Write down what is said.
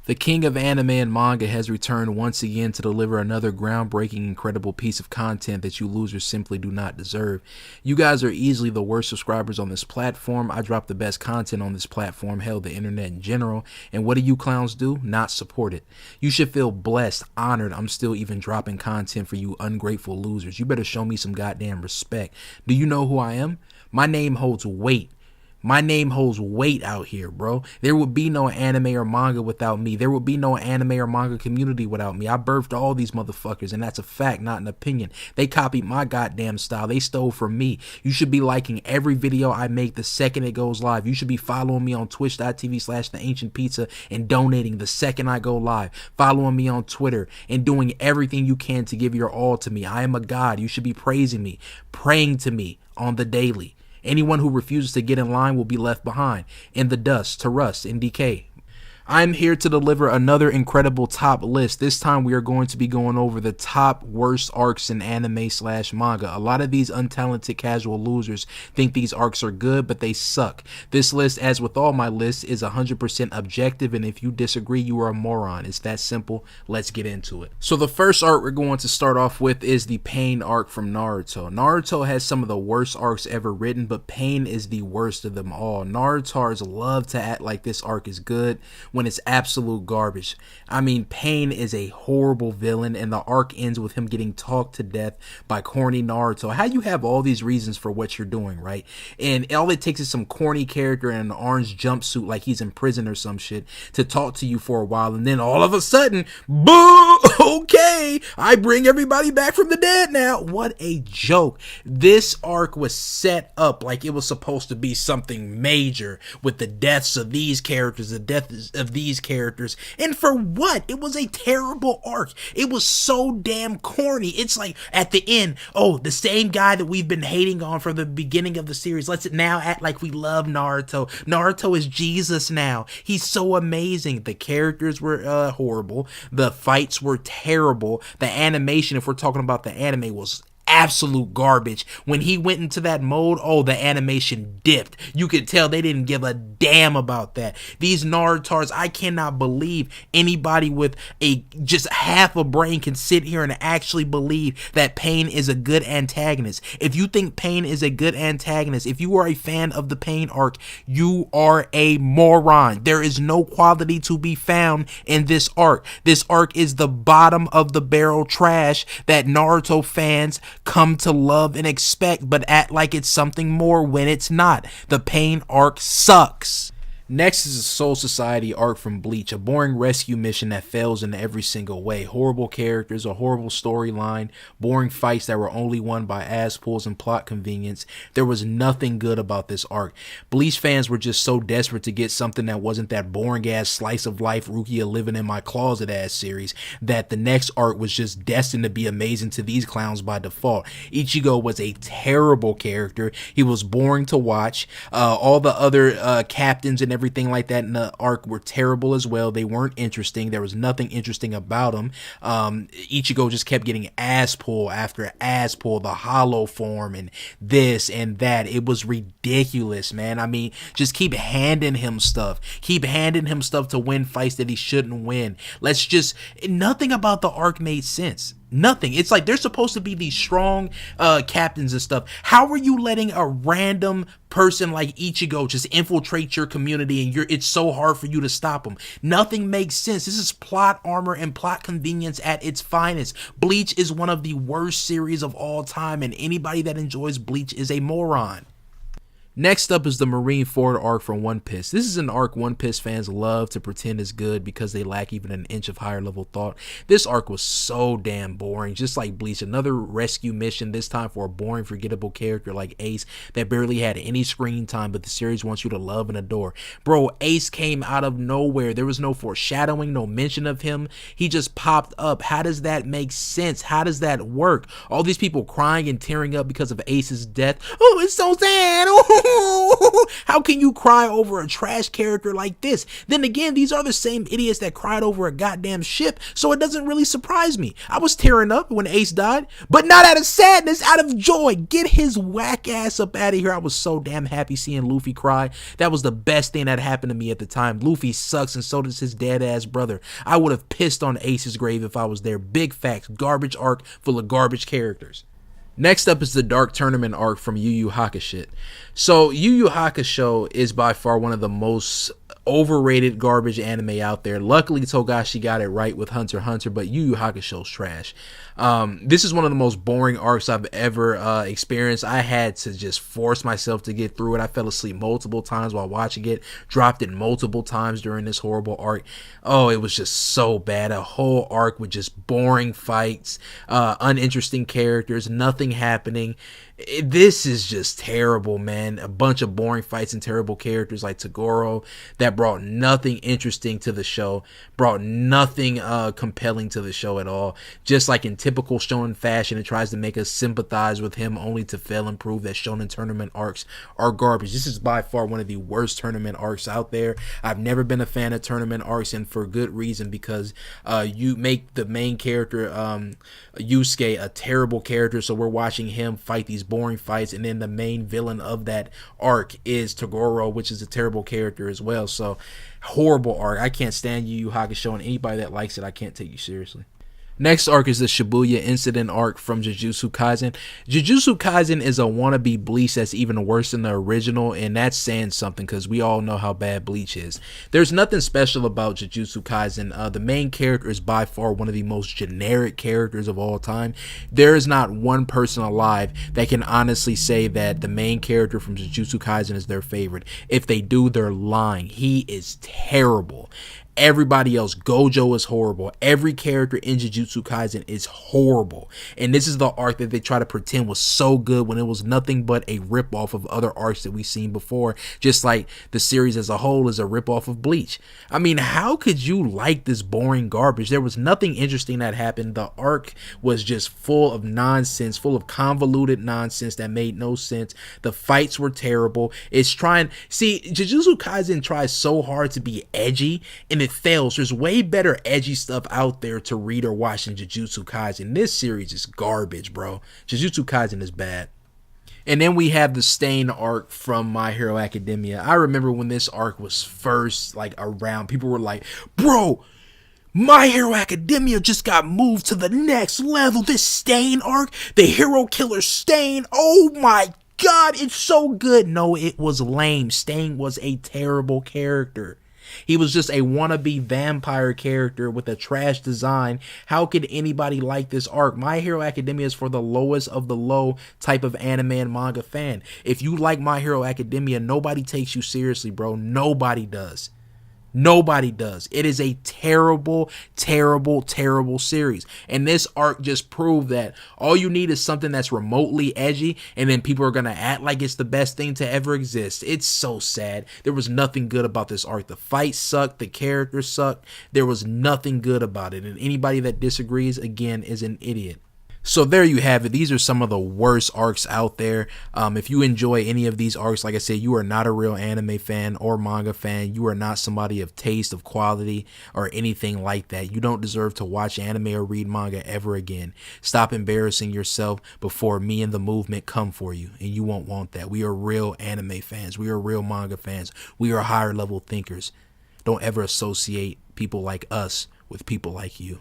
The king of anime and manga has returned once again to deliver another groundbreaking, incredible piece of content that you losers simply do not deserve. You guys are easily the worst subscribers on this platform. I drop the best content on this platform, hell, the internet in general. And what do you clowns do? Not support it. You should feel blessed, honored. I'm still even dropping content for you ungrateful losers. You better show me some goddamn respect. Do you know who I am? My name holds weight. My name holds weight out here, bro. There would be no anime or manga without me. There would be no anime or manga community without me. I birthed all these motherfuckers, and that's a fact, not an opinion. They copied my goddamn style. They stole from me. You should be liking every video I make the second it goes live. You should be following me on twitch.tv/theancientpizza and donating the second I go live. Following me on Twitter and doing everything you can to give your all to me. I am a god. You should be praising me, praying to me on the daily. Anyone who refuses to get in line will be left behind in the dust to rust and decay. I'm here to deliver another incredible top list. This time we are going to be going over the top worst arcs in anime/manga. A lot of these untalented casual losers think these arcs are good, but they suck. This list, as with all my lists, is 100% objective, and if you disagree, you are a moron. It's that simple. Let's get into it. So the first arc we're going to start off with is the Pain arc from Naruto. Naruto has some of the worst arcs ever written, but Pain is the worst of them all. Narutars love to act like this arc is good when it's absolute garbage. I mean, Pain is a horrible villain, and the arc ends with him getting talked to death by corny Naruto. How you have all these reasons for what you're doing, right? And all it takes is some corny character in an orange jumpsuit like he's in prison or some shit to talk to you for a while, and then all of a sudden, boo, okay, I bring everybody back from the dead now. What a joke. This arc was set up like it was supposed to be something major with the deaths of these characters, the deaths of these characters, and for what? It was a terrible arc. It was so damn corny. It's like at the end, oh, the same guy that we've been hating on from the beginning of the series, let's now act like we love Naruto. Naruto is Jesus now. He's so amazing. The characters were horrible. The fights were terrible. The animation, if we're talking about the anime, was absolute garbage. When he went into that mode, oh, the animation dipped. You could tell they didn't give a damn about that. These Narutars, I cannot believe anybody with a just half a brain can sit here and actually believe that Pain is a good antagonist. If you think Pain is a good antagonist, if you are a fan of the Pain arc, you are a moron. There is no quality to be found in this arc. This arc is the bottom of the barrel trash that Naruto fans come to love and expect, but act like it's something more when it's not. The Pain arc sucks. Next is the Soul Society arc from Bleach, a boring rescue mission that fails in every single way. Horrible characters, a horrible storyline, boring fights that were only won by ass pulls and plot convenience. There was nothing good about this arc. Bleach fans were just so desperate to get something that wasn't that boring ass slice of life Rukia living in my closet ass series that the next arc was just destined to be amazing to these clowns by default. Ichigo was a terrible character. He was boring to watch. All the other captains and everything like that in the arc were terrible as well. They weren't interesting. There was nothing interesting about them. Ichigo just kept getting ass pull after ass pull, the hollow form and this and that. It was ridiculous, man. I mean, just keep handing him stuff. Keep handing him stuff to win fights that he shouldn't win. Nothing about the arc made sense. Nothing. It's like they're supposed to be these strong captains and stuff. How are you letting a random person like Ichigo just infiltrate your community and it's so hard for you to stop him? Nothing makes sense. This is plot armor and plot convenience at its finest. Bleach is one of the worst series of all time, and anybody that enjoys Bleach is a moron. Next up is the Marineford arc from One Piece. This is an arc One Piece fans love to pretend is good because they lack even an inch of higher level thought. This arc was so damn boring, just like Bleach. Another rescue mission, this time for a boring, forgettable character like Ace that barely had any screen time, but the series wants you to love and adore. Bro, Ace came out of nowhere. There was no foreshadowing, no mention of him. He just popped up. How does that make sense? How does that work? All these people crying and tearing up because of Ace's death. Oh, it's so sad. Oh, How can you cry over a trash character like this? Then again, these are the same idiots that cried over a goddamn ship, so it doesn't really surprise me. I was tearing up when Ace died, but not out of sadness, out of joy. Get his whack ass up out of here. I was so damn happy seeing Luffy cry. That was the best thing that happened to me at the time. Luffy sucks, and so does his dead ass brother. I would have pissed on Ace's grave if I was there. Big facts. Garbage arc full of garbage characters. Next up is the Dark Tournament arc from Yu Yu Hakusho. So Yu Yu Hakusho is by far one of the most overrated garbage anime out there. Luckily Togashi got it right with Hunter x Hunter, but Yu Yu Hakusho's trash. This is one of the most boring arcs I've ever experienced. I had to just force myself to get through it. I fell asleep multiple times while watching it, dropped it multiple times during this horrible arc. Oh, it was just so bad. A whole arc with just boring fights, uninteresting characters, nothing happening. This is just terrible, man. A bunch of boring fights and terrible characters like Toguro that brought nothing interesting to the show, brought nothing compelling to the show at all. Just like in typical shonen fashion, it tries to make us sympathize with him only to fail and prove that shonen tournament arcs are garbage. This is by far one of the worst tournament arcs out there. I've never been a fan of tournament arcs, and for good reason, because you make the main character Yusuke a terrible character, so we're watching him fight these boring fights, and then the main villain of that arc is Toguro, which is a terrible character as well. So horrible arc. I can't stand Yu Yu Hakusho, and anybody that likes it, I can't take you seriously. Next arc is the Shibuya Incident arc from Jujutsu Kaisen. Jujutsu Kaisen is a wannabe Bleach that's even worse than the original, and that's saying something because we all know how bad Bleach is. There's nothing special about Jujutsu Kaisen. The main character is by far one of the most generic characters of all time. There is not one person alive that can honestly say that the main character from Jujutsu Kaisen is their favorite. If they do, they're lying. He is terrible. Everybody else, Gojo is horrible. Every character in Jujutsu Kaisen is horrible. And this is the arc that they try to pretend was so good when it was nothing but a ripoff of other arcs that we've seen before. Just like the series as a whole is a ripoff of Bleach. I mean, how could you like this boring garbage? There was nothing interesting that happened. The arc was just full of nonsense, full of convoluted nonsense that made no sense. The fights were terrible. Jujutsu Kaisen tries so hard to be edgy, and it fails. There's way better edgy stuff out there to read or watch in Jujutsu Kaisen. This series is garbage, bro. Jujutsu Kaisen is bad. And then we have the Stain arc from My Hero Academia. I remember when this arc was first around, people were like, bro, My Hero Academia just got moved to the next level. This Stain arc, the hero killer Stain, oh my god, it's so good. No, it was lame. Stain was a terrible character. He was just a wannabe vampire character with a trash design. How could anybody like this arc? My Hero Academia is for the lowest of the low type of anime and manga fan. If you like My Hero Academia, nobody takes you seriously, bro. Nobody does. Nobody does. It is a terrible, terrible, terrible series. And this arc just proved that all you need is something that's remotely edgy, and then people are going to act like it's the best thing to ever exist. It's so sad. There was nothing good about this arc. The fight sucked. The characters sucked. There was nothing good about it. And anybody that disagrees, again, is an idiot. So there you have it. These are some of the worst arcs out there. If you enjoy any of these arcs, like I said, you are not a real anime fan or manga fan. You are not somebody of taste, of quality, or anything like that. You don't deserve to watch anime or read manga ever again. Stop embarrassing yourself before me and the movement come for you, and you won't want that. We are real anime fans. We are real manga fans. We are higher level thinkers. Don't ever associate people like us with people like you.